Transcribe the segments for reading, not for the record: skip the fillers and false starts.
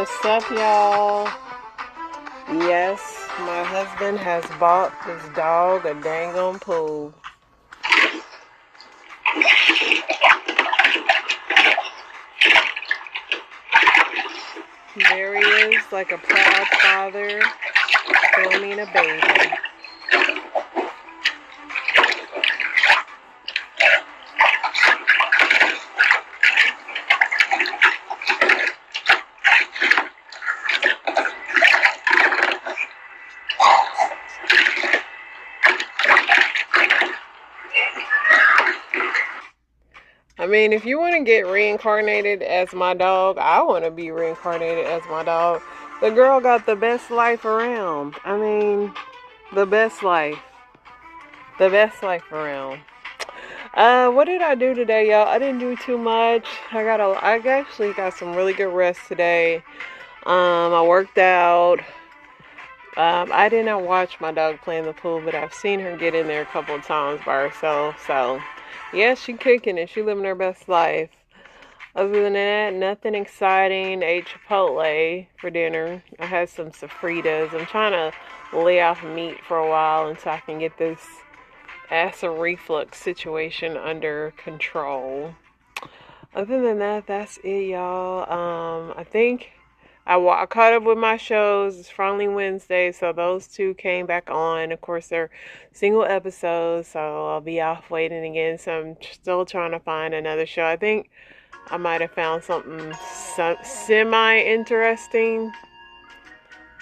What's up, y'all? Yes, my husband has bought this dog a dang on pool. There he is, like a proud father, filming a baby. I mean, if you want to get reincarnated as my dog, I want to be reincarnated as my dog. The girl got the best life around. I mean, the best life. The best life around. What did I do today, y'all? I didn't do too much. I actually got some really good rest today. I worked out. I did not watch my dog play in the pool, but I've seen her get in there a couple of times by herself. So, yeah, she kicking it. She living her best life. Other than that, nothing exciting. Ate Chipotle for dinner. I had some sofritas. I'm trying to lay off meat for a while until I can get this acid reflux situation under control. Other than that, that's it, y'all. I think I caught up with my shows. It's finally Wednesday, so those two came back on. Of course, they're single episodes, so I'll be off waiting again. So I'm still trying to find another show. I think I might have found something semi-interesting.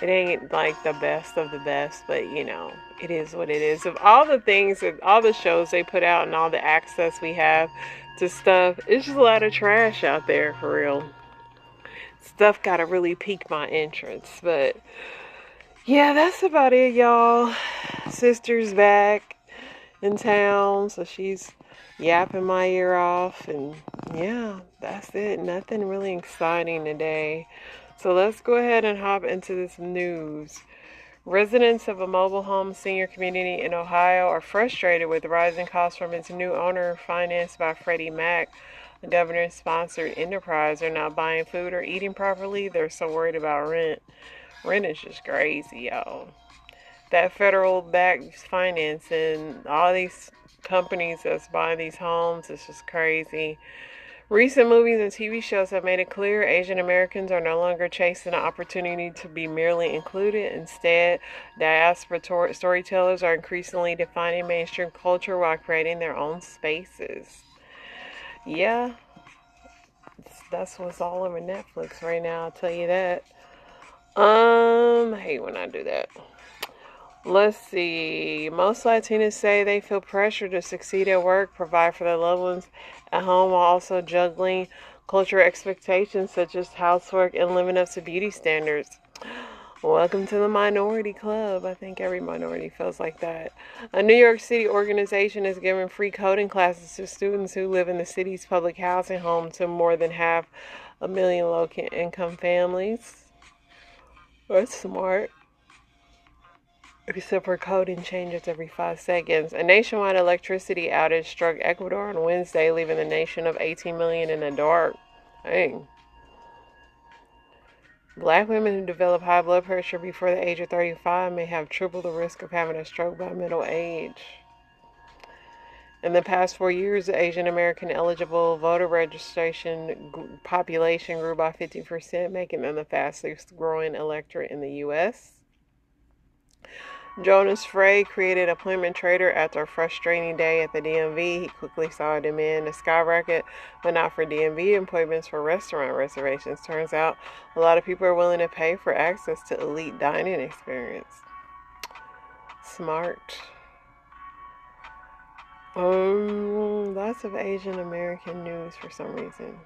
It ain't like the best of the best, but you know, it is what it is. Of all the things, all the shows they put out and all the access we have to stuff, it's just a lot of trash out there for real. Stuff gotta really pique my interest. But yeah, that's about it, y'all. Sister's back in town, so she's yapping my ear off. And yeah, that's it. Nothing really exciting today. So let's go ahead and hop into this news. Residents of a mobile home senior community in Ohio are frustrated with rising costs from its new owner, financed by Freddie Mac. The governor-sponsored enterprise are not buying food or eating properly. They're so worried about rent. Rent is just crazy, y'all. That federal-backed financing, all these companies that's buying these homes, it's just crazy. Recent movies and TV shows have made it clear Asian Americans are no longer chasing the opportunity to be merely included. Instead, diaspora storytellers are increasingly defining mainstream culture while creating their own spaces. Yeah, that's what's all over Netflix right now, I'll tell you that. I hate when I do that. Let's see. Most Latinas say they feel pressure to succeed at work, provide for their loved ones at home, while also juggling cultural expectations such as housework and living up to beauty standards. Welcome to the minority club. I think every minority feels like that. A New York City organization is giving free coding classes to students who live in the city's public housing, home to more than 500,000 low-income families. That's smart. Except for coding changes every 5 seconds. A nationwide electricity outage struck Ecuador on Wednesday, leaving the nation of 18 million in the dark. Dang. Black women who develop high blood pressure before the age of 35 may have triple the risk of having a stroke by middle age. In the past 4 years, the Asian American eligible voter registration population grew by 50%, making them the fastest growing electorate in the U.S. Jonas Frey created Appointment Trader after a frustrating day at the DMV. He quickly saw a demand to skyrocket, but not for DMV appointments, for restaurant reservations. Turns out a lot of people are willing to pay for access to elite dining experience. Smart. Lots of Asian American news for some reason.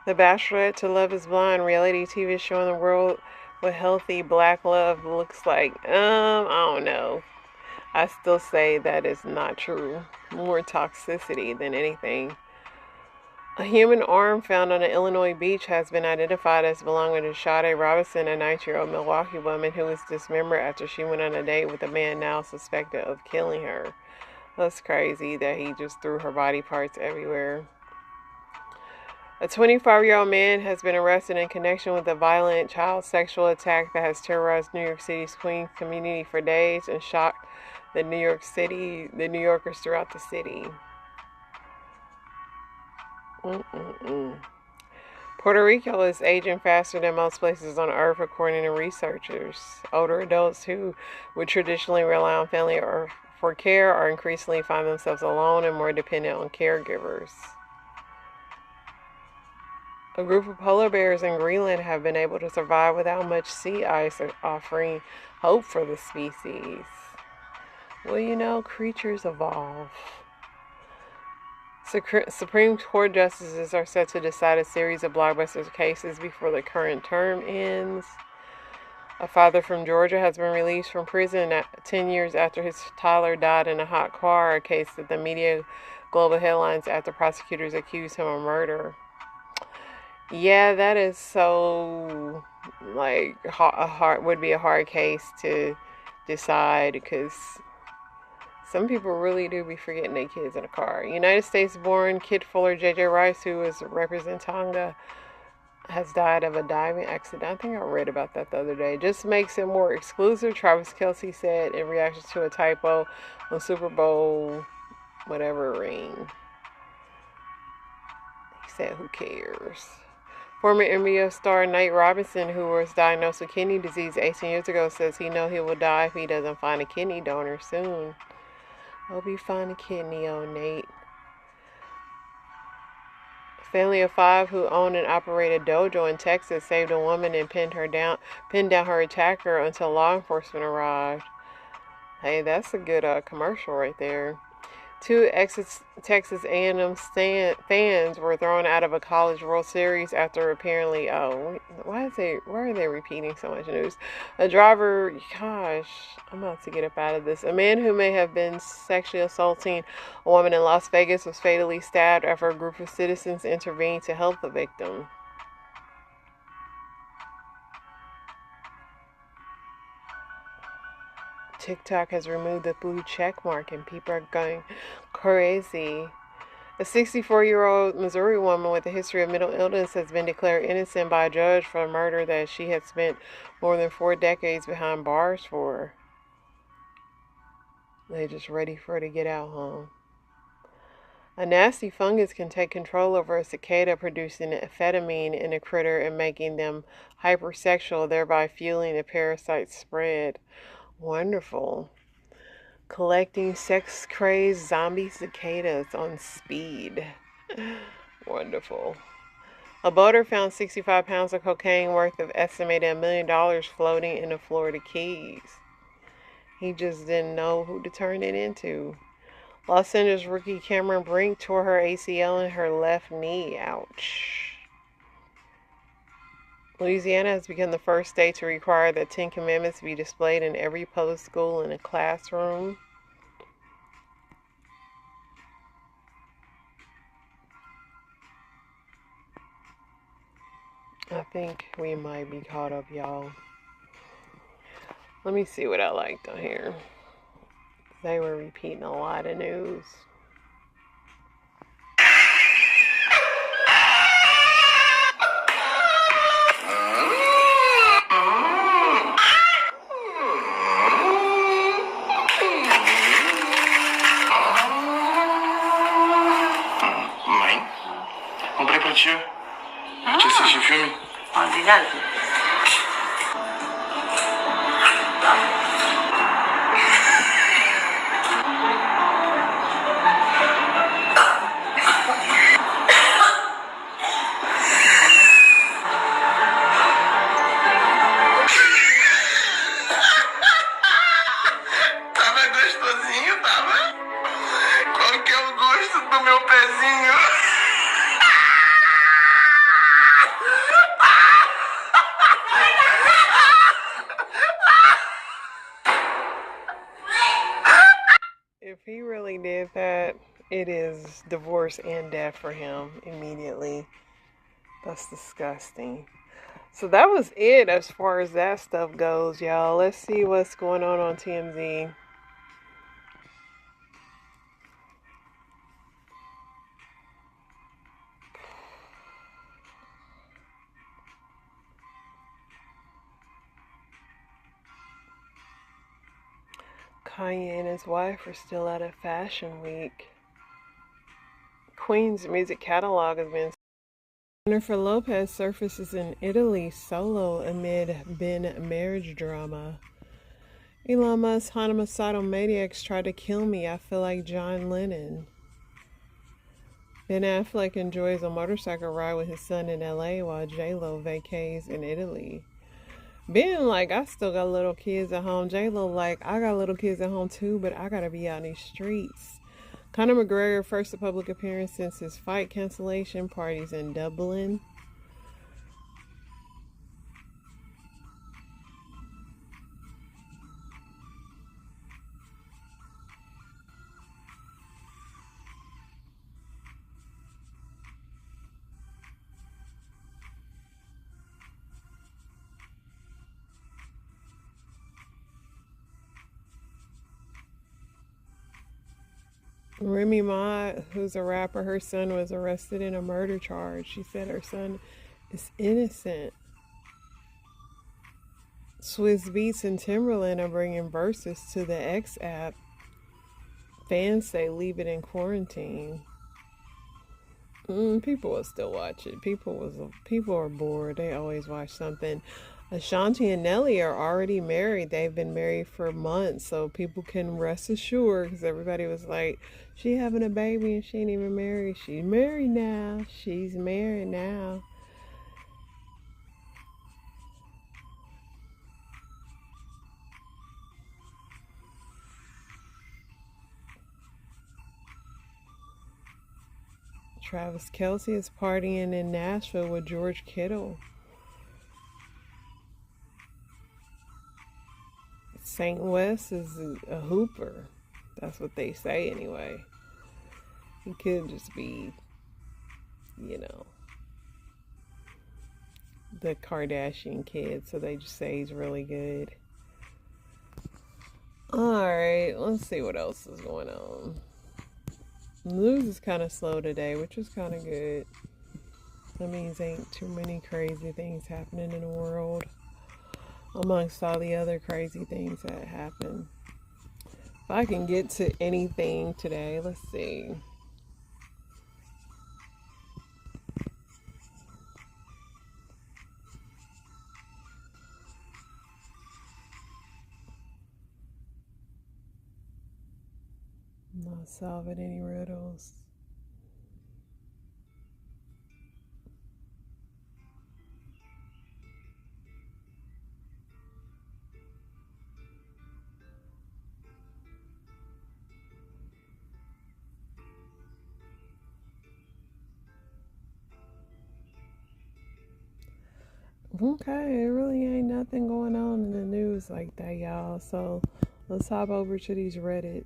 The Bachelorette to Love is Blind reality TV showing the world what healthy black love looks like. I don't know. I still say that is not true. More toxicity than anything. A human arm found on an Illinois beach has been identified as belonging to Sade Robinson, a 19-year-old Milwaukee woman who was dismembered after she went on a date with a man now suspected of killing her. That's crazy that he just threw her body parts everywhere. A 25-year-old man has been arrested in connection with a violent child sexual attack that has terrorized New York City's Queens community for days and shocked the New Yorkers throughout the city. Puerto Rico is aging faster than most places on Earth, according to researchers. Older adults who would traditionally rely on family or for care are increasingly find themselves alone and more dependent on caregivers. A group of polar bears in Greenland have been able to survive without much sea ice, offering hope for the species. Well, you know, creatures evolve. Supreme Court justices are set to decide a series of blockbuster cases before the current term ends. A father from Georgia has been released from prison 10 years after his toddler died in a hot car, a case that the media global headlines after prosecutors accused him of murder. Yeah, that is so, like, would be a hard case to decide because some people really do be forgetting their kids in a car. United States-born kid Fuller J.J. Rice, who was representing Tonga, has died of a diving accident. I think I read about that the other day. Just makes it more exclusive, Travis Kelce said in reaction to a typo on Super Bowl whatever ring. He said, who cares? Former NBA star Nate Robinson, who was diagnosed with kidney disease 18 years ago, says he knows he will die if he doesn't find a kidney donor soon. Hope you find a kidney, old Nate. A family of 5 who owned and operated a dojo in Texas saved a woman and pinned down her attacker until law enforcement arrived. Hey, that's a good commercial right there. 2 Texas A&M fans were thrown out of a college World Series after apparently, why are they repeating so much news? A driver, gosh, I'm about to get up out of this. A man who may have been sexually assaulting a woman in Las Vegas was fatally stabbed after a group of citizens intervened to help the victim. TikTok has removed the blue check mark and people are going crazy. A 64-year-old Missouri woman with a history of mental illness has been declared innocent by a judge for a murder that she had spent more than 4 decades behind bars for. They're just ready for her to get out, huh? A nasty fungus can take control over a cicada, producing amphetamine in a critter and making them hypersexual, thereby fueling the parasite's spread. Wonderful. Collecting sex-crazed zombie cicadas on speed. Wonderful. A boater found 65 pounds of cocaine worth of estimated $1 million floating in the Florida Keys. He just didn't know who to turn it into. Los Angeles rookie Cameron Brink tore her ACL in her left knee. Ouch. Louisiana has become the first state to require that 10 Commandments be displayed in every public school in a classroom. I think we might be caught up, y'all. Let me see what I liked on here. They were repeating a lot of news. Mãe, comprei pra tia. Tia assistiu o filme? Obrigada. Tava gostosinho, tava? Qual que é o gosto do meu pezinho? If he really did that, it is divorce and death for him immediately. That's disgusting. So that was it as far as that stuff goes, y'all. Let's see what's going on TMZ. Kanye and his wife are still out at Fashion Week. Queen's music catalog has been. Jennifer Lopez surfaces in Italy solo amid Ben marriage drama. Elon Musk's homicidal maniacs tried to kill me. I feel like John Lennon. Ben Affleck enjoys a motorcycle ride with his son in LA while J-Lo vacays in Italy. Ben, like, I still got little kids at home. J-Lo, like, I got little kids at home too, but I gotta be out in these streets. Conor McGregor, first public appearance since his fight cancellation parties in Dublin. Remy Ma, who's a rapper, her son was arrested in a murder charge. She said her son is innocent. Swizz Beatz and Timberland are bringing Versus to the X app. Fans say leave it in quarantine. People will still watch it. People are bored. They always watch something. Ashanti and Nelly are already married. They've been married for months, so people can rest assured because everybody was like, she having a baby and she ain't even married. She's married now. She's married now. Travis Kelce is partying in Nashville with George Kittle. St. West is a hooper. That's what they say anyway. He could just be, you know, the Kardashian kid, so they just say he's really good. Alright, let's see what else is going on. News is kind of slow today, which is kind of good. That means ain't too many crazy things happening in the world amongst all the other crazy things that happen. If I can get to anything today, let's see. I'm not solving any riddles. Okay, it really ain't nothing going on in the news like that, y'all. So let's hop over to these Reddits.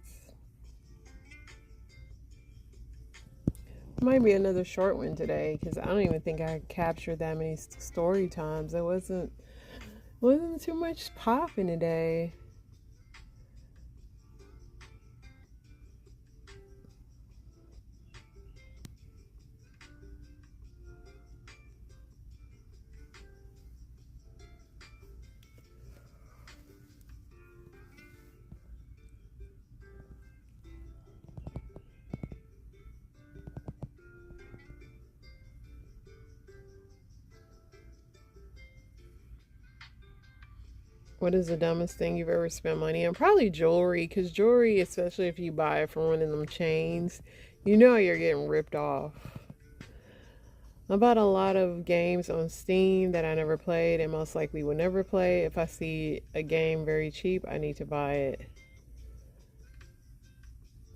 Might be another short one today because I don't even think I captured that many story times. It wasn't too much popping today. What is the dumbest thing you've ever spent money on? Probably jewelry, because jewelry, especially if you buy it from one of them chains, you know you're getting ripped off. I bought a lot of games on Steam that I never played and most likely will never play. If I see a game very cheap, I need to buy it.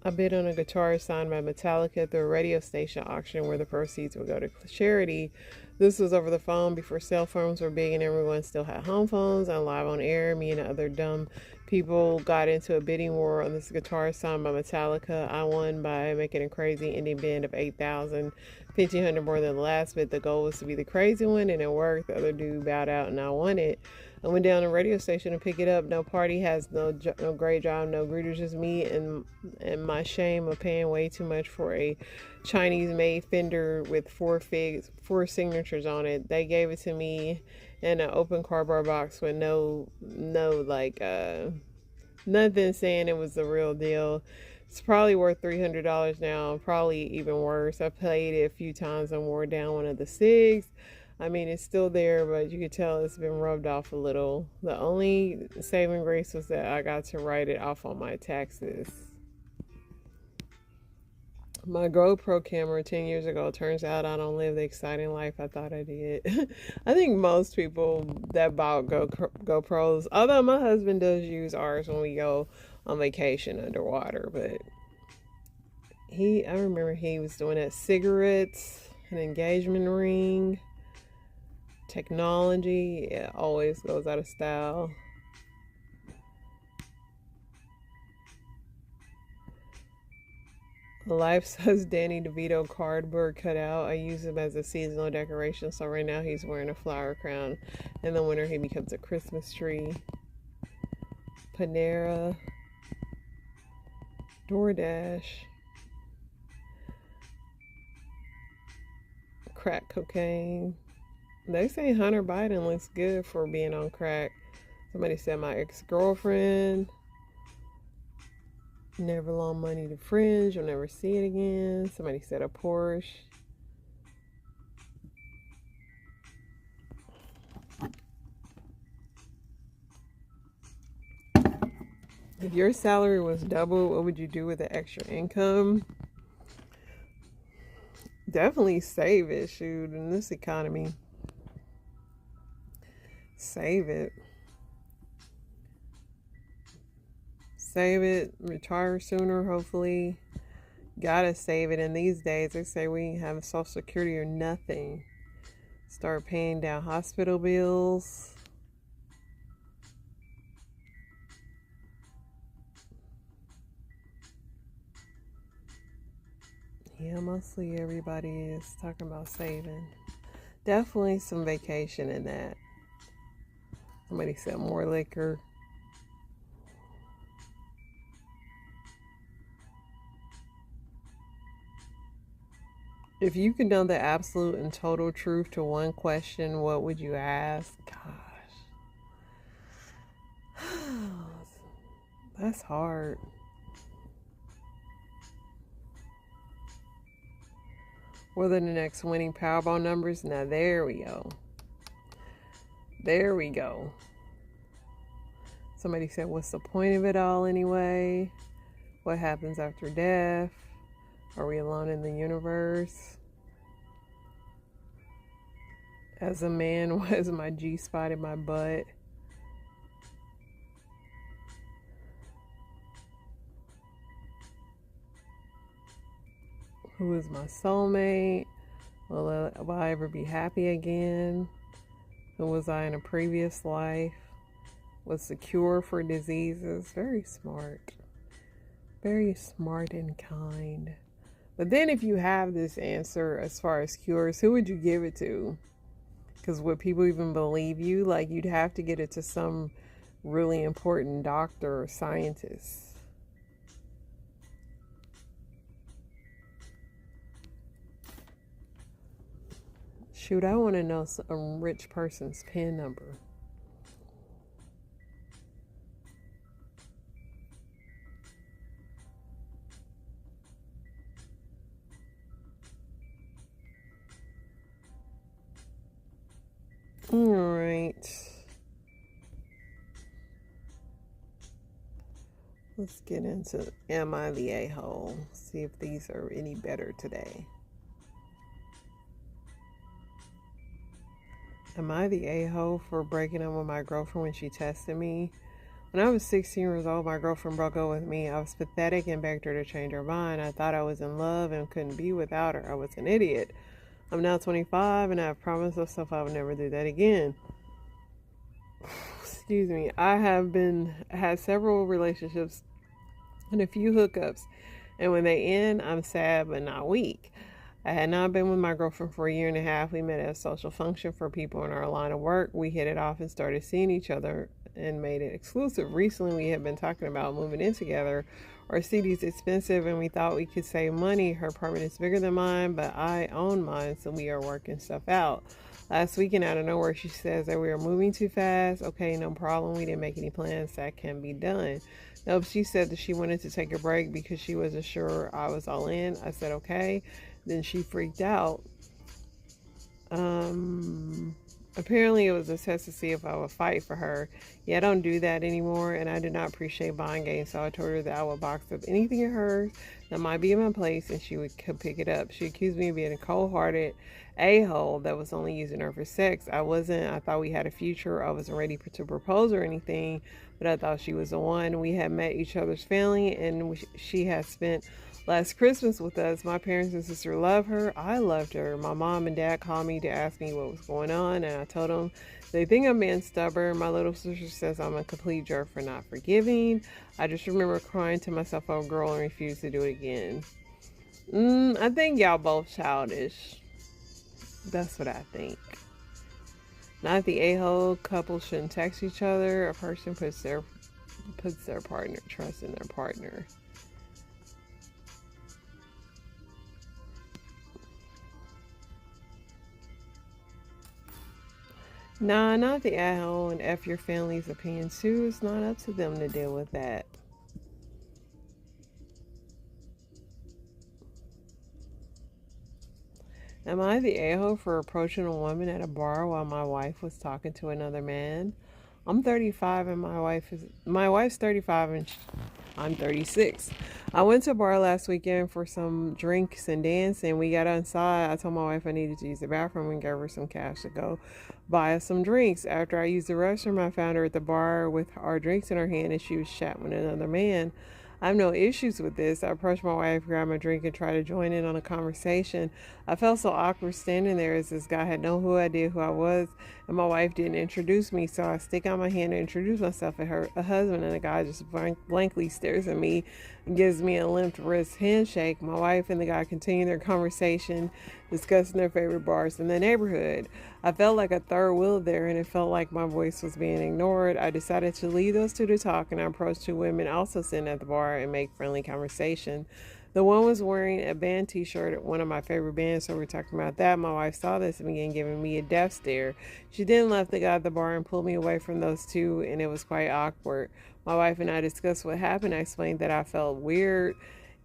I bid on a guitar signed by Metallica through a radio station auction where the proceeds would go to charity. This was over the phone before cell phones were big and everyone still had home phones. And live on air, me and other dumb people got into a bidding war on this guitar signed by Metallica. I won by making a crazy ending bid of 8,000, 1,500 more than the last bid. The goal was to be the crazy one, and it worked. The other dude bowed out, and I won it. I went down to the radio station to pick it up. No party has no great job, no greeters, just me and my shame of paying way too much for a Chinese-made Fender with four signatures on it. They gave it to me in an open cardboard box with no Nothing saying it was the real deal. It's probably worth $300 now. Probably even worse. I played it a few times and wore down one of the SIGs. I mean, it's still there, but you could tell it's been rubbed off a little. The only saving grace was that I got to write it off on my taxes. My GoPro camera 10 years ago, turns out I don't live the exciting life I thought I did. I think most people that bought GoPros, although my husband does use ours when we go on vacation underwater, but I remember he was doing that. Cigarettes, an engagement ring, technology, it always goes out of style. A life-size Danny DeVito cardboard cutout. I use him as a seasonal decoration. So right now he's wearing a flower crown. In the winter he becomes a Christmas tree. Panera. DoorDash. Crack cocaine. They say Hunter Biden looks good for being on crack. Somebody said my ex-girlfriend. Never loan money to friends. You'll never see it again. Somebody said a Porsche. If your salary was double, what would you do with the extra income? Definitely save it, shoot, in this economy. Save it. Save it, retire sooner, hopefully. Gotta save it. And these days, they say we have Social Security or nothing. Start paying down hospital bills. Yeah, mostly everybody is talking about saving. Definitely some vacation in that. Somebody said more liquor. If you could know the absolute and total truth to one question, what would you ask? Gosh. That's hard. What are the next winning Powerball numbers? Now, there we go. There we go. Somebody said, what's the point of it all anyway? What happens after death? Are we alone in the universe? As a man, was my G-spot in my butt? Who is my soulmate? Will I ever be happy again? Who was I in a previous life? What's the cure for diseases? Very smart. Very smart and kind. But then if you have this answer as far as cures, who would you give it to? Because would people even believe you? Like, you'd have to get it to some really important doctor or scientist. Shoot, I want to know a rich person's PIN number. All right. Let's get into Am I the A-hole? See if these are any better today. Am I the a-hole for breaking up with my girlfriend when she tested me? When I was 16 years old, my girlfriend broke up with me. I was pathetic and begged her to change her mind. I thought I was in love and couldn't be without her. I was an idiot. I'm now 25 and I have promised myself I would never do that again. Excuse me. I have had several relationships and a few hookups. And when they end, I'm sad but not weak. I had not been with my girlfriend for a year and a half. We met at a social function for people in our line of work. We hit it off and started seeing each other and made it exclusive. Recently, we had been talking about moving in together. Our city's expensive, and we thought we could save money. Her apartment is bigger than mine, but I own mine, so we are working stuff out. Last weekend, out of nowhere, she says that we are moving too fast. Okay, no problem. We didn't make any plans. That can be done. Nope, she said that she wanted to take a break because she wasn't sure I was all in. I said, okay. Then she freaked out. Apparently, it was a test to see if I would fight for her. Yeah, I don't do that anymore, and I do not appreciate buying games, so I told her that I would box up anything of hers that might be in my place, and she would pick it up. She accused me of being a cold-hearted a-hole that was only using her for sex. I wasn't. I thought we had a future. I wasn't ready to propose or anything, but I thought she was the one. We had met each other's family, and she had spent last Christmas with us. My parents and sister love her. I loved her. My mom and dad called me to ask me what was going on, and I told them they think I'm being stubborn. My little sister says I'm a complete jerk for not forgiving. I just remember crying to myself over girl and refused to do it again. I think y'all both childish. That's what I think. Not the a-hole. Couples shouldn't text each other. A person puts their partner trust in their partner. Nah, not the a-hole, and F your family's opinion too. It's not up to them to deal with that. Am I the a-hole for approaching a woman at a bar while my wife was talking to another man? I'm 35 and my wife's 35 and I'm 36. I went to a bar last weekend for some drinks and dancing. We got inside. I told my wife I needed to use the bathroom and gave her some cash to go buy us some drinks. After I used the restroom, I found her at the bar with our drinks in her hand and she was chatting with another man. I have no issues with this. I approached my wife, grabbed my drink, and tried to join in on a conversation. I felt so awkward standing there as this guy had no idea who I was, and my wife didn't introduce me. So I stick out my hand to introduce myself to her husband, and the guy just blankly stares at me and gives me a limp wrist handshake. My wife and the guy continue their conversation, discussing their favorite bars in the neighborhood. I felt like a third wheel there, and it felt like my voice was being ignored. I decided to leave those two to talk, and I approached two women also sitting at the bar and make friendly conversation. The one was wearing a band t-shirt, one of my favorite bands, so we're talking about that. My wife saw this and began giving me a death stare. She then left the guy at the bar and pulled me away from those two, and it was quite awkward. My wife and I discussed what happened. I explained that I felt weird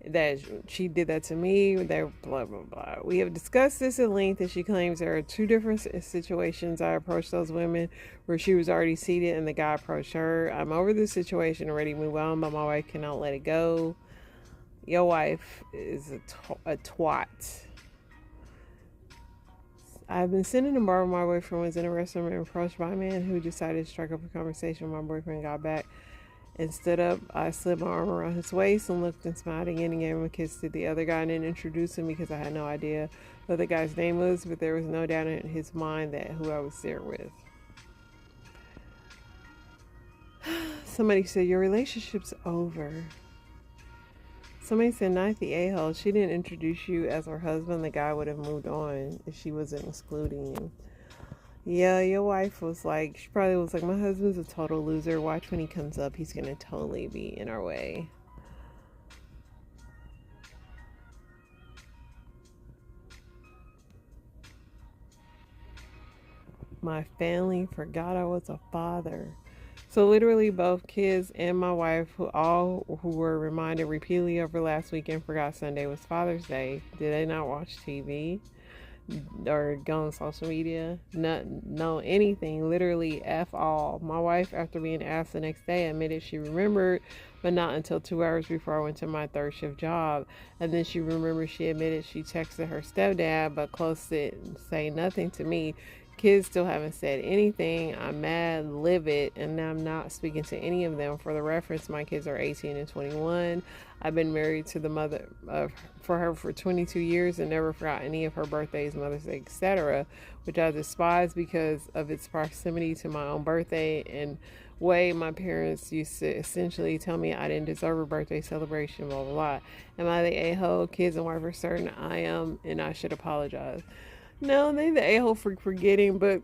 that she did that to me. That blah blah blah. We have discussed this at length, and she claims there are two different situations. I approached those women where she was already seated, and the guy approached her. I'm over this situation, ready to move on, but my wife cannot let it go. Your wife is a twat. I've been sitting in a bar with my boyfriend, was in a restaurant and approached by a man who decided to strike up a conversation. My boyfriend got back and stood up. I slid my arm around his waist and looked and smiled again and gave him a kiss to the other guy and then introduced him because I had no idea what the guy's name was, but there was no doubt in his mind that who I was there with. Somebody said, your relationship's over. Somebody said, not the a-hole. She didn't introduce you as her husband. The guy would have moved on if she wasn't excluding you. Yeah, your wife was like, she probably was like, my husband's a total loser. Watch when he comes up. He's going to totally be in our way. My family forgot I was a father. So literally both kids and my wife, who were reminded repeatedly over last weekend, forgot Sunday was Father's Day. Did they not watch TV or go on social media? No, anything. Literally F all. My wife, after being asked the next day, admitted she remembered, but not until 2 hours before I went to my third shift job. And then she remembered she admitted she texted her stepdad, but close to say nothing to me. Kids still haven't said anything. I'm mad, livid, and I'm not speaking to any of them. For the reference, my kids are 18 and 21. I've been married to the mother for her for 22 years and never forgot any of her birthdays, Mother's Day, etc., which I despise because of its proximity to my own birthday and way my parents used to essentially tell me I didn't deserve a birthday celebration, blah, blah, blah. Am I the a-hole? Kids and wife are certain I am, and I should apologize. No, they the a-hole for forgetting, but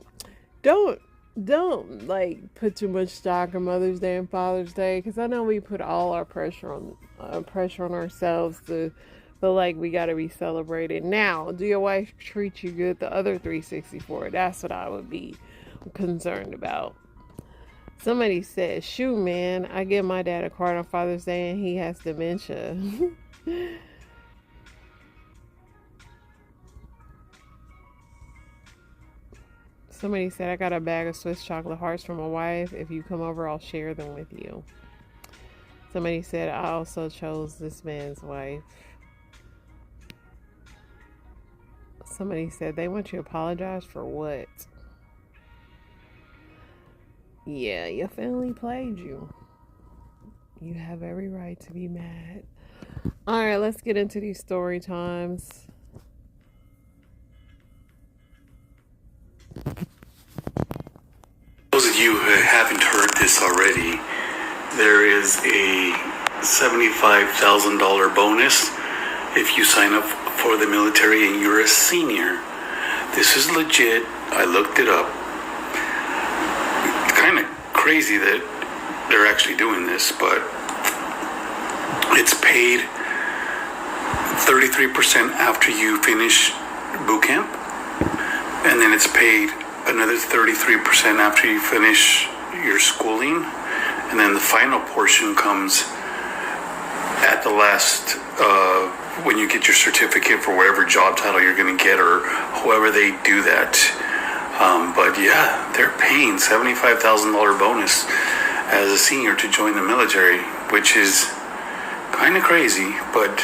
don't don't like put too much stock in Mother's Day and Father's Day, because I know we put all our pressure on ourselves to feel like we got to be celebrated. Now, do your wife treat you good the other 364? That's what I would be concerned about. Somebody said, shoot, man, I give my dad a card on Father's Day and he has dementia. Somebody said, I got a bag of Swiss chocolate hearts from my wife. If you come over, I'll share them with you. Somebody said, I also chose this man's wife. Somebody said, they want you to apologize for what? Yeah, your family played you. You have every right to be mad. All right, let's get into these story times. Those of you who haven't heard this already, there is a $75,000 bonus if you sign up for the military and you're a senior. This is legit. I looked it up. It's kind of crazy that they're actually doing this, but it's paid 33% after you finish boot camp, and then it's paid another 33% after you finish your schooling, and then the final portion comes at the last, when you get your certificate for whatever job title you're going to get, or however they do that. But yeah, they're paying $75,000 bonus as a senior to join the military, which is kind of crazy, but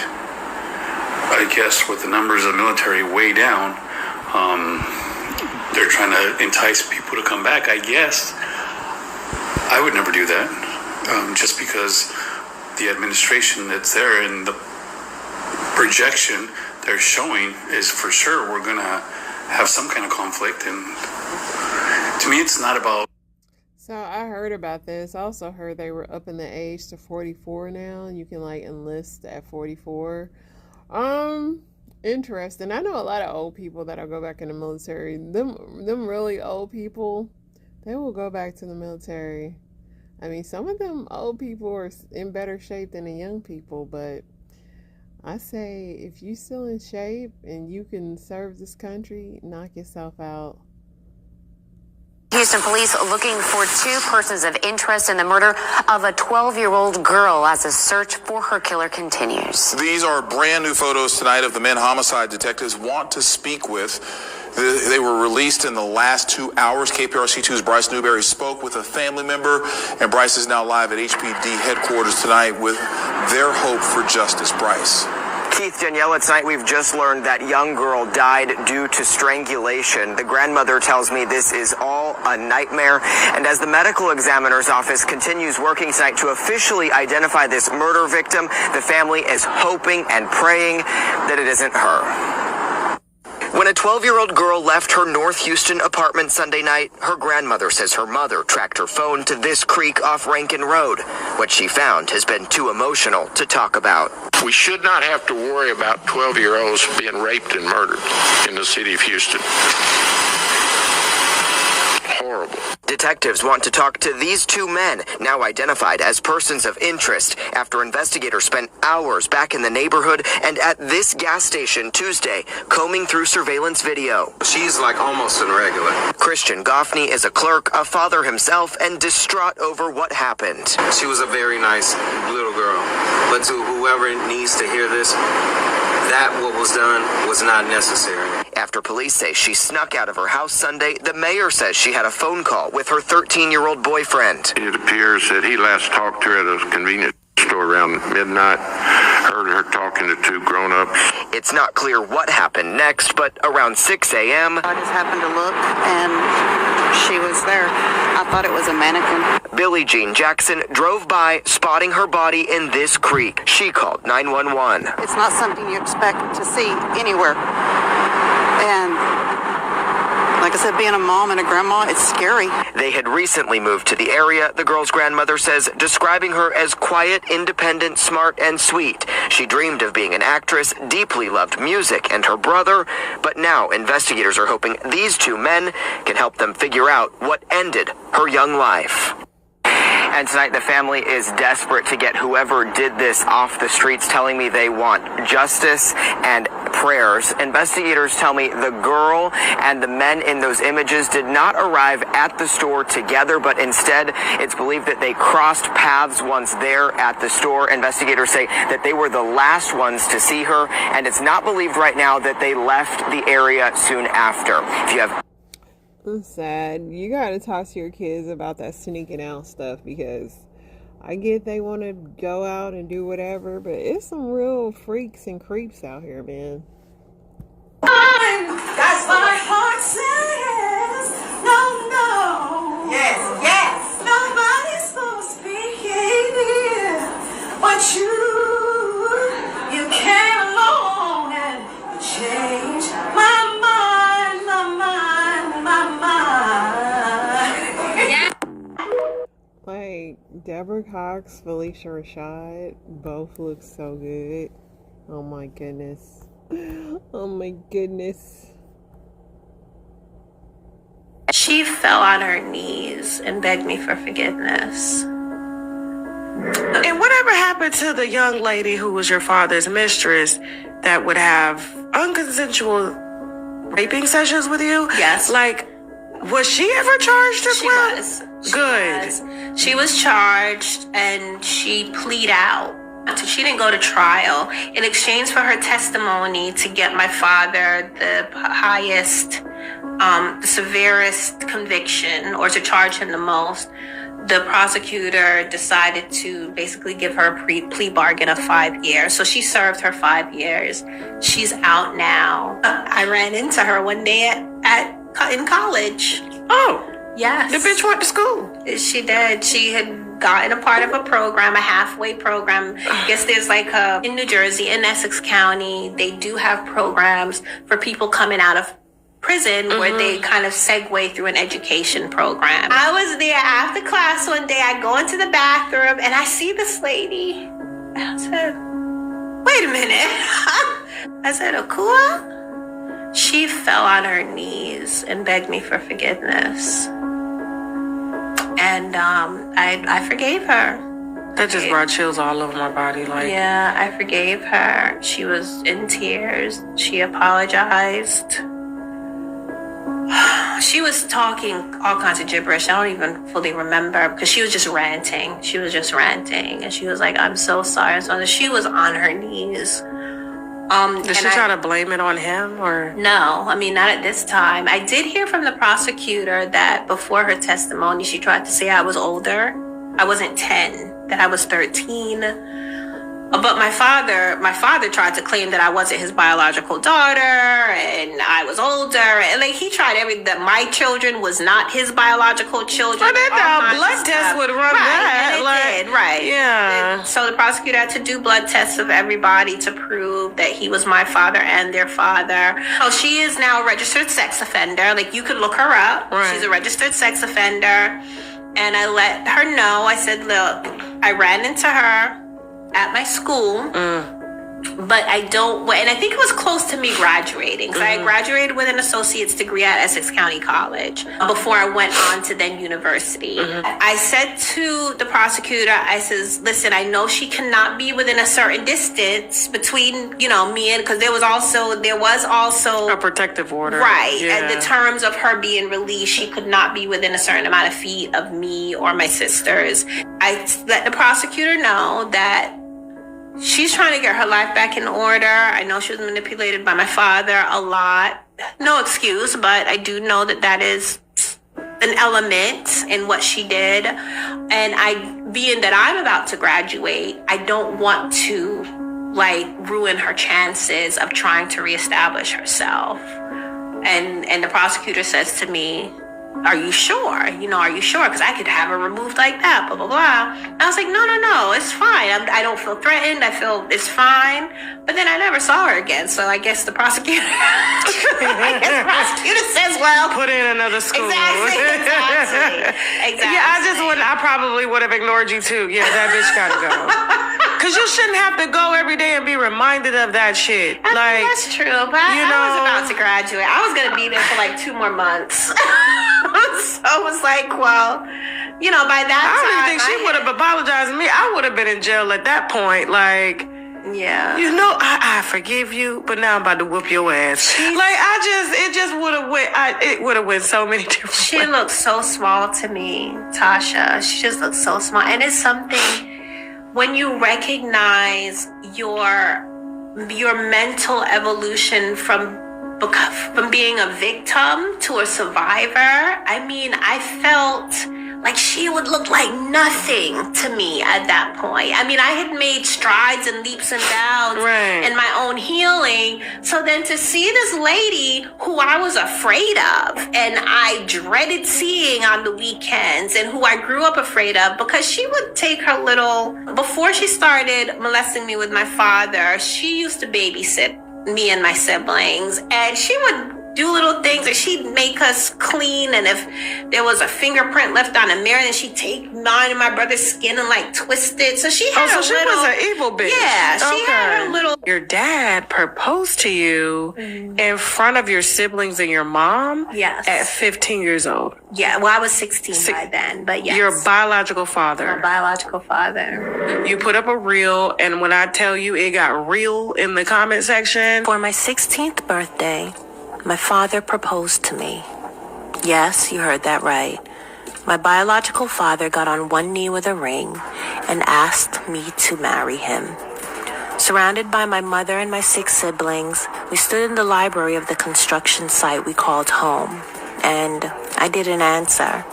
I guess with the numbers of the military way down, they're trying to entice people to come back, I guess. I would never do that, just because the administration that's there and the projection they're showing is for sure we're going to have some kind of conflict. And to me, it's not about... So I heard about this. I also heard they were upping the age to 44 now. You can like enlist at 44. Interesting. I know a lot of old people that'll go back in the military. Them really old people, they will go back to the military. I mean, some of them old people are in better shape than the young people, but I say if you still in shape and you can serve this country, knock yourself out. Houston police looking for two persons of interest in the murder of a 12-year-old girl as a search for her killer continues. These are brand new photos tonight of the men homicide detectives want to speak with. They were released in the last 2 hours. KPRC2's Bryce Newberry spoke with a family member, and Bryce is now live at HPD headquarters tonight with their hope for justice. Bryce. Keith, Daniela, tonight we've just learned that young girl died due to strangulation. The grandmother tells me this is all a nightmare. And as the medical examiner's office continues working tonight to officially identify this murder victim, the family is hoping and praying that it isn't her. When a 12-year-old girl left her North Houston apartment Sunday night, her grandmother says her mother tracked her phone to this creek off Rankin Road. What she found has been too emotional to talk about. We should not have to worry about 12-year-olds being raped and murdered in the city of Houston. Horrible. Detectives want to talk to these two men, now identified as persons of interest, after investigators spent hours back in the neighborhood and at this gas station Tuesday, combing through surveillance video. She's like almost an regular. Christian Goffney is a clerk, a father himself, and distraught over what happened. She was a very nice little girl. But to whoever needs to hear this, that what was done was not necessary. After police say she snuck out of her house Sunday, the mayor says she had a phone call with her 13-year-old boyfriend. It appears that he last talked to her at a convenience store around midnight. Heard her talking to two grown-ups. It's not clear what happened next, but around 6 a.m. I just happened to look, and she was there. I thought it was a mannequin. Billie Jean Jackson drove by, spotting her body in this creek. She called 911. It's not something you expect to see anywhere. And like I said, being a mom and a grandma, it's scary. They had recently moved to the area, the girl's grandmother says, describing her as quiet, independent, smart, and sweet. She dreamed of being an actress, deeply loved music and her brother, but now investigators are hoping these two men can help them figure out what ended her young life. And tonight, the family is desperate to get whoever did this off the streets, telling me they want justice and prayers. Investigators tell me the girl and the men in those images did not arrive at the store together, but instead, it's believed that they crossed paths once there at the store. Investigators say that they were the last ones to see her, and it's not believed right now that they left the area soon after. If you have I'm sad. You gotta talk to your kids about that sneaking out stuff, because I get they want to go out and do whatever, but it's some real freaks and creeps out here, man. That's my heart says. No. Yes. Nobody's supposed to be here but you came along and changed my mind, my mind. Like, Deborah Cox, Felicia Rashad, both look so good. Oh my goodness. Oh my goodness. She fell on her knees and begged me for forgiveness. And whatever happened to the young lady who was your father's mistress that would have unconsensual raping sessions with you? Yes. Like, was she ever charged as well? Good. She was charged and she pleaded out. She didn't go to trial. In exchange for her testimony to get my father the highest, the severest conviction, or to charge him the most, the prosecutor decided to basically give her a plea bargain of 5 years. So she served her 5 years. She's out now. I ran into her one day in college. Oh. Yes. The bitch went to school. She did. She had gotten a part of a program, a halfway program. I guess there's like in New Jersey, in Essex County, they do have programs for people coming out of prison where they kind of segue through an education program. I was there after class one day. I go into the bathroom and I see this lady. And I said, wait a minute. I said, Akua? She fell on her knees and begged me for forgiveness. And I forgave her. That just brought chills all over my body. Yeah, I forgave her. She was in tears. She apologized. She was talking all kinds of gibberish. I don't even fully remember, because she was just ranting. And she was like, I'm so sorry. So she was on her knees. Did she try to blame it on him, or? No, I mean, not at this time. I did hear from the prosecutor that before her testimony, she tried to say I was older. I wasn't 10, that I was 13. But my father tried to claim that I wasn't his biological daughter and I was older. And like, he tried that my children was not his biological children. But then the blood test would run that. And it did, right. Yeah. And so the prosecutor had to do blood tests of everybody to prove that he was my father and their father. Oh, she is now a registered sex offender. Like, you could look her up. Right. She's a registered sex offender. And I let her know. I said, look, I ran into her at my school, but I don't, and I think it was close to me graduating, because I graduated with an associate's degree at Essex County College before I went on to then university. I said to the prosecutor, I says, listen, I know she cannot be within a certain distance between, me and, because there was also a protective order. Right. Yeah. And the terms of her being released, she could not be within a certain amount of feet of me or my sisters. I let the prosecutor know that she's trying to get her life back in order. I know she was manipulated by my father a lot. No excuse, but I do know that is an element in what she did. And being that I'm about to graduate, I don't want to ruin her chances of trying to reestablish herself. And the prosecutor says to me, are you sure? Are you sure? Because I could have her removed like that, blah, blah, blah. And I was like, no, it's fine. I don't feel threatened. I feel it's fine. But then I never saw her again. So I guess the prosecutor, says, well. Put in another school. Exactly. Yeah, I probably would have ignored you too. Yeah, that bitch gotta go. Because you shouldn't have to go every day and be reminded of that shit. I mean, that's true, but I was about to graduate. I was going to be there for like 2 more months. So I was like, well, by that time. I don't even think she would have apologized to me. I would have been in jail at that point. Like, yeah. I forgive you, but now I'm about to whoop your ass. It would have went so many different ways. She looks so small to me, Tasha. She just looks so small. And it's something, when you recognize your mental evolution from being a victim to a survivor, I mean, I felt like she would look like nothing to me at that point. I mean, I had made strides and leaps and bounds in my own healing. So then to see this lady who I was afraid of and I dreaded seeing on the weekends and who I grew up afraid of, because she would take her before she started molesting me with my father, she used to babysit me and my siblings, and she would do little things, and she'd make us clean, and if there was a fingerprint left on a mirror, then she'd take mine and my brother's skin and like twist it. So she had she was an evil bitch. Yeah, she had her little. Your dad proposed to you in front of your siblings and your mom. Yes. At 15 years old. Yeah, well, I was 16 by then, but yes. Your biological father. My biological father. You put up a reel, and when I tell you it got real in the comment section. For my 16th birthday, my father proposed to me. Yes, you heard that right. My biological father got on one knee with a ring and asked me to marry him. Surrounded by my mother and my 6 siblings, we stood in the library of the construction site we called home, and I didn't answer.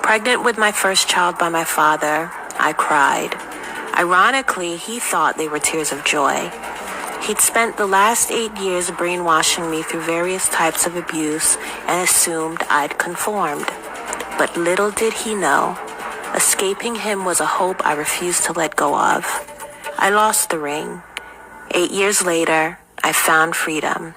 Pregnant with my first child by my father, I cried. Ironically, he thought they were tears of joy. He'd spent the last 8 years brainwashing me through various types of abuse and assumed I'd conformed. But little did he know, escaping him was a hope I refused to let go of. I lost the ring. 8 years later, I found freedom,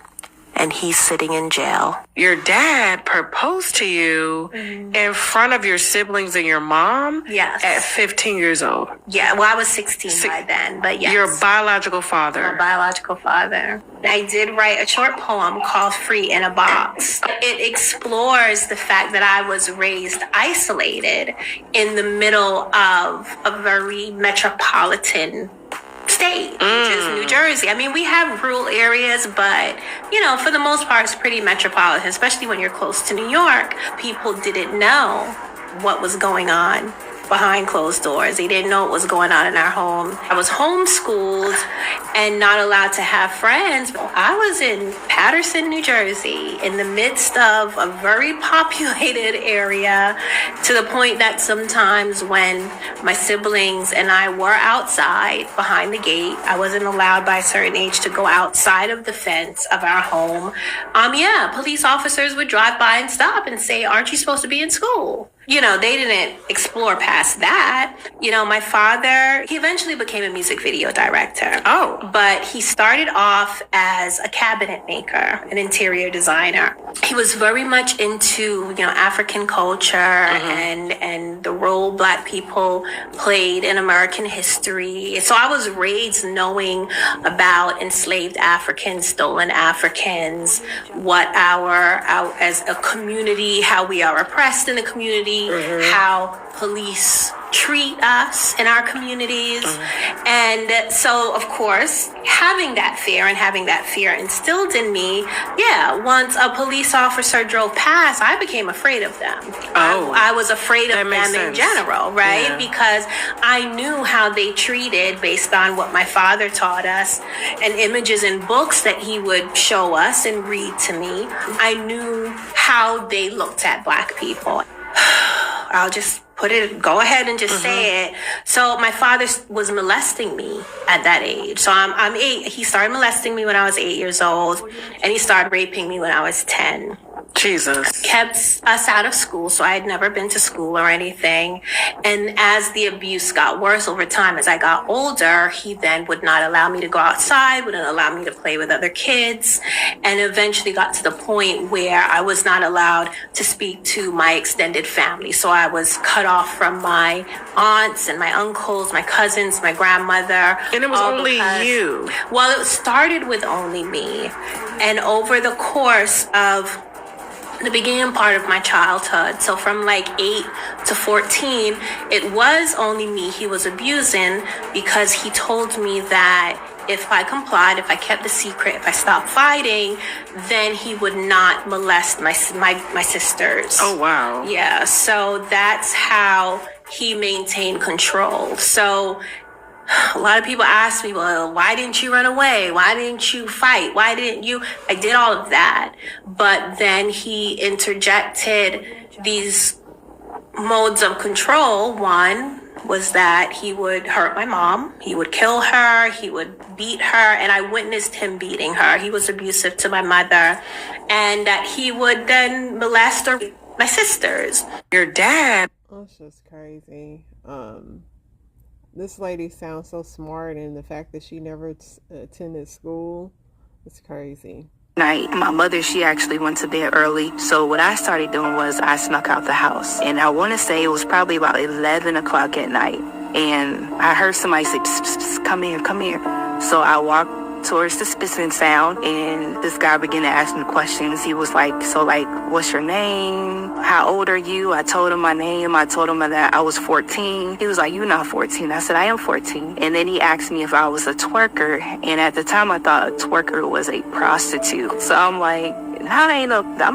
and he's sitting in jail. Your dad proposed to you in front of your siblings and your mom? Yes. At 15 years old? Yeah, well, I was 16 by then, but yes. Your biological father? My biological father. I did write a short poem called Free in a Box. It explores the fact that I was raised isolated in the middle of a very metropolitan state, which is New Jersey. I mean, we have rural areas, but, for the most part, it's pretty metropolitan, especially when you're close to New York. People didn't know what was going on behind closed doors. They didn't know what was going on in our home. I was homeschooled and not allowed to have friends. I was in Paterson, New Jersey, in the midst of a very populated area, to the point that sometimes when my siblings and I were outside behind the gate, I wasn't allowed by a certain age to go outside of the fence of our home. Police officers would drive by and stop and say, "Aren't you supposed to be in school?" They didn't explore past that. My father, he eventually became a music video director. Oh. But he started off as a cabinet maker, an interior designer. He was very much into, African culture and the role Black people played in American history. So I was raised knowing about enslaved Africans, stolen Africans, what as a community, how we are oppressed in the community, how police treat us in our communities. And so, of course, having that fear instilled in me, once a police officer drove past, I became afraid of them. I was afraid of them in general, right? Yeah. Because I knew how they treated, based on what my father taught us and images in books that he would show us and read to me. I knew how they looked at Black people. I'll just go ahead and just say it. So my father was molesting me at that age. So I'm 8. He started molesting me when I was 8 years old, and he started raping me when I was 10. Jesus. Kept us out of school, so I had never been to school or anything. And as the abuse got worse over time, as I got older, he then would not allow me to go outside, wouldn't allow me to play with other kids, and eventually got to the point where I was not allowed to speak to my extended family. So I was cut off from my aunts and my uncles, my cousins, my grandmother. And it was only you. Well, it started with only me. And over the course of the beginning part of my childhood, so from like 8 to 14, it was only me he was abusing, because he told me that if I complied, if I kept the secret, if I stopped fighting, then he would not molest my sisters. Oh, wow. Yeah, so that's how he maintained control. So a lot of people ask me, well, why didn't you run away? Why didn't you fight? Why didn't you? I did all of that. But then he interjected these modes of control. One was that he would hurt my mom. He would kill her. He would beat her. And I witnessed him beating her. He was abusive to my mother. And that he would then molest my sisters. Your dad. That's just crazy. This lady sounds so smart, and the fact that she never attended school, it's crazy. Night, my mother, she actually went to bed early. So what I started doing was I snuck out the house. And I want to say it was probably about 11 o'clock at night. And I heard somebody say, psst, psst, psst, come here, come here. So I walked towards the spitting sound, and this guy began to ask me questions. He was like, so like, what's your name? How old are you? I told him my name. I told him that I was 14. He was like, you're not 14. I said, I am 14. And then he asked me if I was a twerker. And at the time I thought a twerker was a prostitute. So I'm like, I'm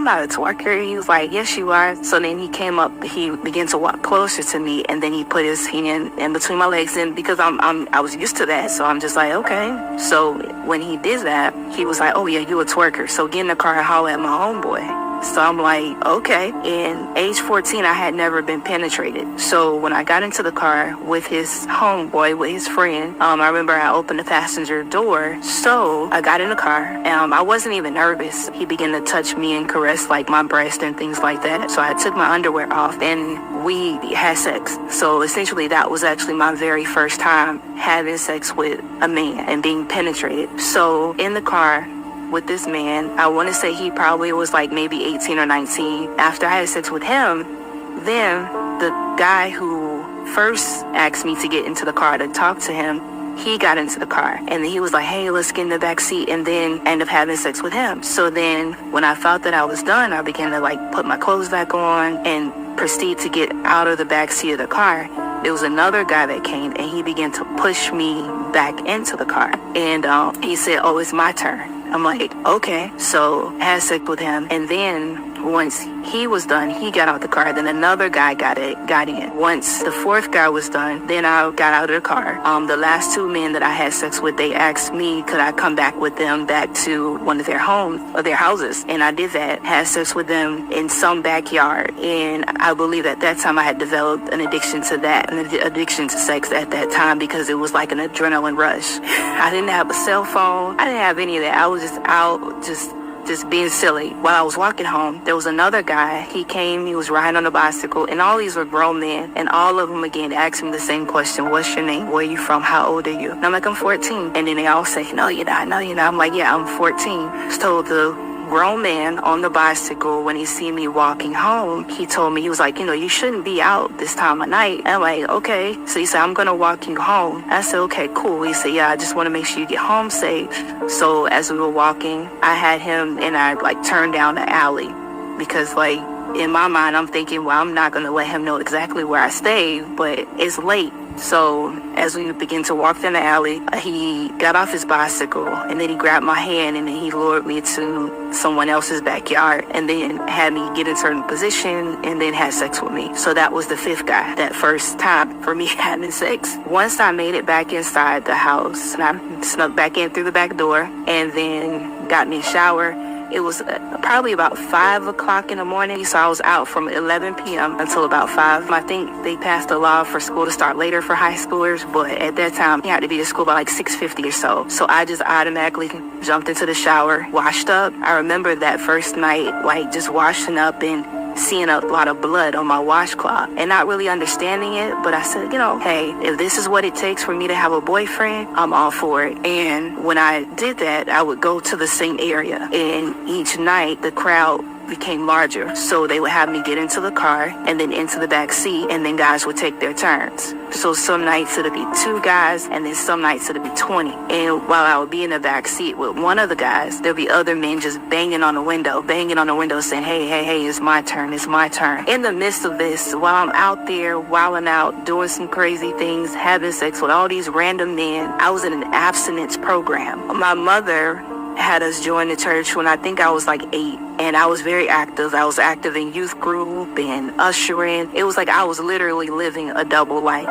not a twerker. He was like, yes, you are. So then he came up, he began to walk closer to me, and then he put his hand in between my legs, and because I was used to that, so I'm just like, okay. So when he did that, he was like, oh yeah, you a twerker. So get in the car and holler at my homeboy. So I'm like, okay. And age 14, I had never been penetrated. So when I got into the car with his homeboy, with his friend, I remember I opened the passenger door. So I got in the car. I wasn't even nervous. He began to touch me and caress like my breast and things like that. So I took my underwear off and we had sex. So essentially that was actually my very first time having sex with a man and being penetrated. So in the car with this man, I want to say he probably was like maybe 18 or 19. After I had sex with him, then the guy who first asked me to get into the car to talk to him, he got into the car, and then he was like, hey, let's get in the back seat, and then end up having sex with him. So then when I felt that I was done, I began to like put my clothes back on and proceed to get out of the back seat of the car. There was another guy that came, and he began to push me back into the car, and he said, oh, it's my turn. I'm like, okay. So had sex with him, and then once he was done, he got out the car. Then another guy got in. Once the fourth guy was done, then I got out of the car. The last two men that I had sex with, they asked me could I come back with them back to one of their homes or their houses, and I did that. Had sex with them in some backyard, and I believe at that time I had developed an addiction to that, an addiction to sex at that time, because it was like an adrenaline rush. I didn't have a cell phone. I didn't have any of that. I was just out, just being silly. While I was walking home, there was another guy. He came, he was riding on a bicycle, and all these were grown men, and all of them again asked me the same question, what's your name? Where are you from? How old are you? And I'm like, I'm 14. And then they all say, no, you're not. No, you're not. I'm like, yeah, I'm 14. So the grown man on the bicycle, when he see me walking home, he told me, he was like, you shouldn't be out this time of night. And I'm like, okay. So he said, I'm gonna walk you home. I said, okay, cool. He said, yeah, I just want to make sure you get home safe. So as we were walking, I had him, and I like turned down the alley, because like in my mind I'm thinking, well, I'm not gonna let him know exactly where I stay, but it's late. So as we began to walk down the alley, he got off his bicycle, and then he grabbed my hand, and then he lured me to someone else's backyard, and then had me get in a certain position, and then had sex with me. So that was the fifth guy, that first time for me having sex. Once I made it back inside the house, and I snuck back in through the back door, and then got me a shower, It was probably about 5 o'clock in the morning. So I was out from 11 p.m. until about 5. I think they passed a law for school to start later for high schoolers, but at that time, you had to be to school by like 6:50 or so. So I just automatically jumped into the shower, washed up. I remember that first night, like just washing up and seeing a lot of blood on my washcloth and not really understanding it. But I said, hey, if this is what it takes for me to have a boyfriend, I'm all for it. And when I did that, I would go to the same area. And each night, the crowd became larger. So they would have me get into the car and then into the back seat, and then guys would take their turns. So some nights it'd be 2 guys, and then some nights it'd be 20. And while I would be in the back seat with one of the guys, there'd be other men just banging on the window saying, hey, it's my turn, it's my turn. In the midst of this, while I'm out there wilding out, doing some crazy things, having sex with all these random men, I was in an abstinence program. My mother had us join the church when I think I was like 8, and I was very active. I was active in youth group and ushering. It was like I was literally living a double life.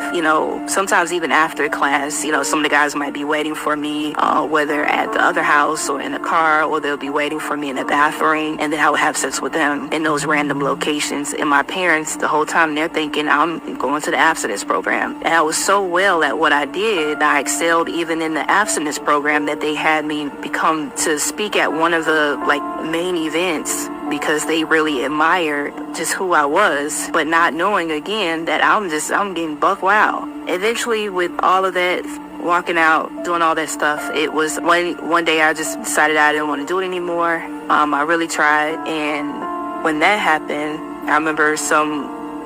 Sometimes even after class, some of the guys might be waiting for me, whether at the other house or in the car, or they'll be waiting for me in the bathroom, and then I would have sex with them in those random locations. And my parents, the whole time, they're thinking I'm going to the abstinence program. And I was so well at what I did, I excelled even in the abstinence program, that they had me become to speak at one of the main events because they really admired just who I was, but not knowing again that I'm getting buck wild. Eventually, with all of that, walking out, doing all that stuff, it was one day I just decided I didn't want to do it anymore. I really tried, and when that happened, I remember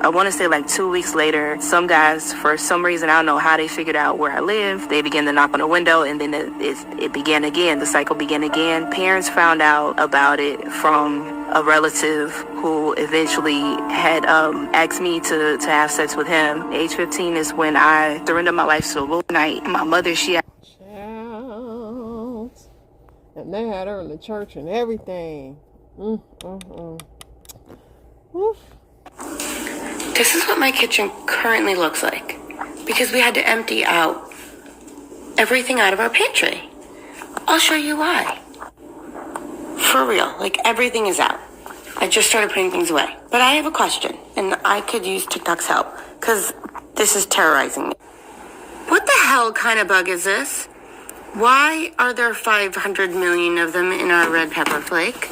I want to say 2 weeks later, some guys, for some reason, I don't know how they figured out where I live, they began to knock on the window, and then it began again. The cycle began again. Parents found out about it from a relative who eventually had asked me to have sex with him. Age 15 is when I surrendered my life to the Lord. My mother, she... Child. And they had her in the church and everything. Oof. This is what my kitchen currently looks like, because we had to empty out everything out of our pantry. I'll show you why. For real, everything is out. I just started putting things away. But I have a question, and I could use TikTok's help, because this is terrorizing me. What the hell kind of bug is this? Why are there 500 million of them in our red pepper flake?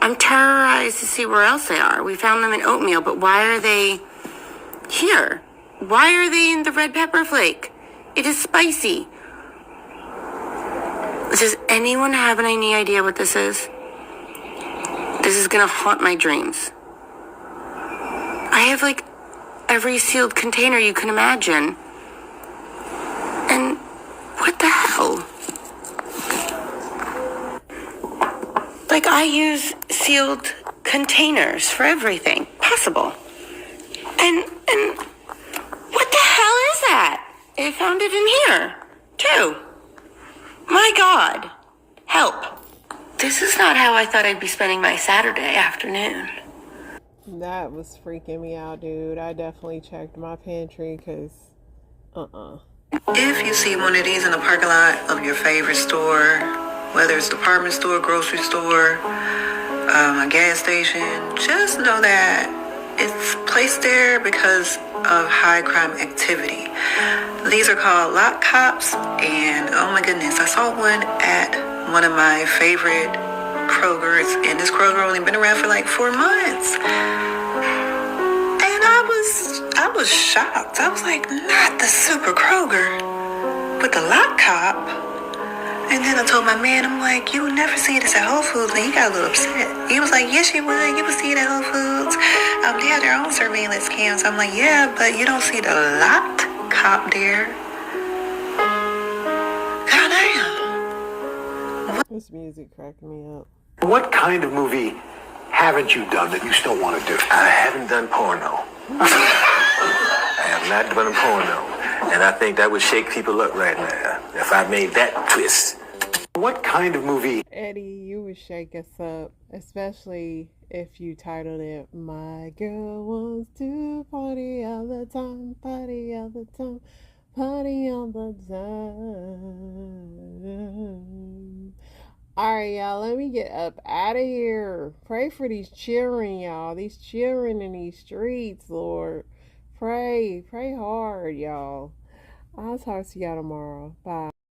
I'm terrorized to see where else they are. We found them in oatmeal, but why are they here? Why are they in the red pepper flake? It is spicy. Does anyone have any idea what this is? This is gonna haunt my dreams. I have every sealed container you can imagine. And what the hell? I use sealed containers for everything possible. And what the hell is that? I found it in here, too. My God. Help. This is not how I thought I'd be spending my Saturday afternoon. That was freaking me out, dude. I definitely checked my pantry because, If you see one of these in the parking lot of your favorite store, whether it's department store, grocery store, a gas station, just know that it's placed there because of high crime activity. These are called lot cops, and oh my goodness, I saw one at one of my favorite Kroger's, and this Kroger only been around for 4 months. And I was shocked. I was like, not the Super Kroger, but the lot cop. And then I told my man, I'm like, you would never see this at Whole Foods. And he got a little upset. He was like, yes, you would. You would see it at Whole Foods. They have their own surveillance cams. I'm like, yeah, but you don't see the lot cop there. Goddamn. This music cracked me up. What kind of movie haven't you done that you still want to do? I haven't done porno. I have not done porno. And I think that would shake people up right now if I made that twist. What kind of movie? Eddie, you would shake us up, especially if you titled it, My Girl Wants to Party All the Time, Party All the Time, Party All the Time. All right, y'all, let me get up out of here. Pray for these children, y'all. These children in these streets, Lord. Pray hard, y'all. I'll talk to y'all tomorrow. Bye.